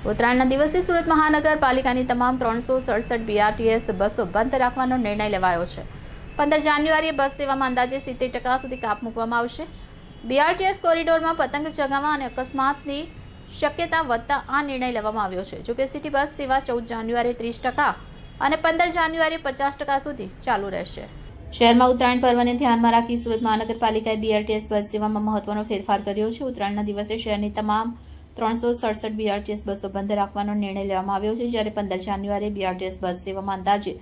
ઉત્તરાયણના દિવસે સુરત મહાનગરપાલિકાની તમામ 367 BRTS બસો બંધ રાખવાનો નિર્ણય લેવાયો છે. 15 જાન્યુઆરીએ બસ સેવામાં અંદાજે 70% સુધી કાપ મૂકવામાં આવશે. BRTS કોરિડોરમાં પતંગ ચગાવવા અને અકસ્માતની શક્યતા વધતા આ નિર્ણય લેવામાં આવ્યો છે. જોકે સિટી બસ સેવા 14 જાન્યુઆરીએ 30% અને 15 જાન્યુઆરીએ 50% સુધી ચાલુ રહેશે. શહેરમાં ઉત્તરાયણ પર્વને ધ્યાનમાં રાખી સુરત મહાનગરપાલિકાએ BRTS બસ સેવામાં મહત્વનો ફેરફાર કર્યો છે. ઉત્તરાયણના દિવસે શહેરની તમામ 367 BRTS બસો બંધ રાખવાનો નિર્ણય લેવામાં આવ્યો છે, જ્યારે 15 જાન્યુઆરીએ BRTS બસ સેવામાં અંદાજે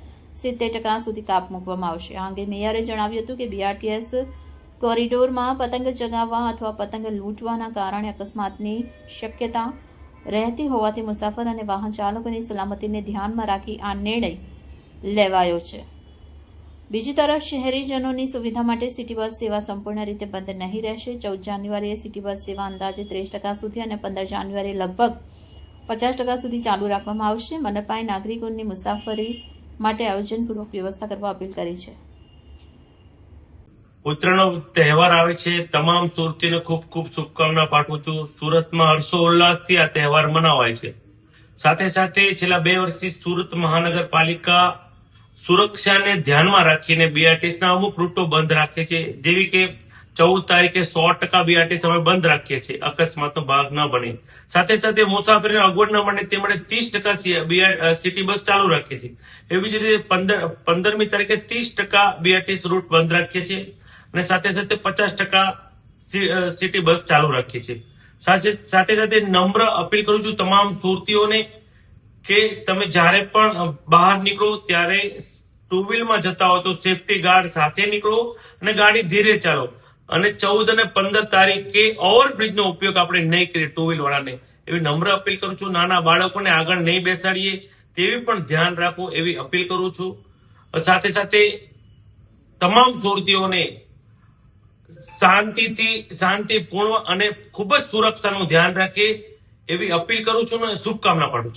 70% સુધી કાપ મૂકવામાં આવશે. આ અંગે મેયરે જણાવ્યું હતું કે BRTS કોરિડોરમાં પતંગ ચગાવવા અથવા પતંગ લૂંટવાના કારણે અકસ્માતની શક્યતા રહેતી હોવાથી મુસાફર અને વાહન ચાલકોની સલામતીને ધ્યાનમાં રાખી આ નિર્ણય લેવાયો છે. બીજી તરફ શહેરીજનોની સુવિધા માટે સિટી બસ સેવા સંપૂર્ણ રીતે બંધ નહીં રહેશે. 14 જાન્યુઆરીએ સિટી બસ સેવા અંદાજે 30% સુધી અને 15 જાન્યુઆરીએ લગભગ 50% સુધી ચાલુ રાખવામાં આવશે. મનપાએ નાગરિકોની મુસાફરી માટે આયોજનપૂર્વક વ્યવસ્થા કરવા અપીલ કરી છે. ઉત્તરાયણનો તહેવાર આવે છે. તમામ સુરતીને ખૂબ ખૂબ શુભકામના પાઠવું છું. સુરતમાં હર્ષોલ્લાસથી આ તહેવાર મનાવાય છે. સાથે સાથે છેલ્લા 2 વર્ષથી સુરત મહાનગરપાલિકા સુરક્ષાને ધ્યાનમાં રાખીને BRTSના અમુક રૂટો બંધ રાખે છે, જેવી કે 14 તારીખે 100% BRTS અમે બંધ રાખીએ છીએ, અકસ્માતનો ભાગ ન બને. સાથે સાથે મુસાફરીને અગવડ ન મળે તે માટે 30% સિટી બસ ચાલુ રાખીએ છીએ. એવી જ રીતે 15મી તારીખે 30% BRTS રૂટ બંધ રાખીએ છીએ અને સાથે સાથે 50% સિટી બસ ચાલુ રાખીએ છીએ. સાથે સાથે નમ્ર અપીલ કરું છું તમામ સુરતીઓને કે તમે જ્યારે પણ બહાર નીકળો ત્યારે ટુ વ્હીલમાં જતા હો તો સેફટી ગાર્ડ સાથે નીકળો અને ગાડી ધીરે ચાલો. અને 14 અને 15 તારીખે ઓવરબ્રિજનો ઉપયોગ આપણે નહીં કરીએ ટુ વ્હીલ વાળાને, એવી નમ્ર અપીલ કરું છું. નાના બાળકોને આગળ નહીં બેસાડીએ તેવી પણ ધ્યાન રાખવું એવી અપીલ કરું છું. સાથે સાથે તમામ સુરતીઓને શાંતિપૂર્ણ અને ખૂબ જ સુરક્ષાનું ધ્યાન રાખે એવી અપીલ કરું છું અને શુભકામના પાઠવું છું.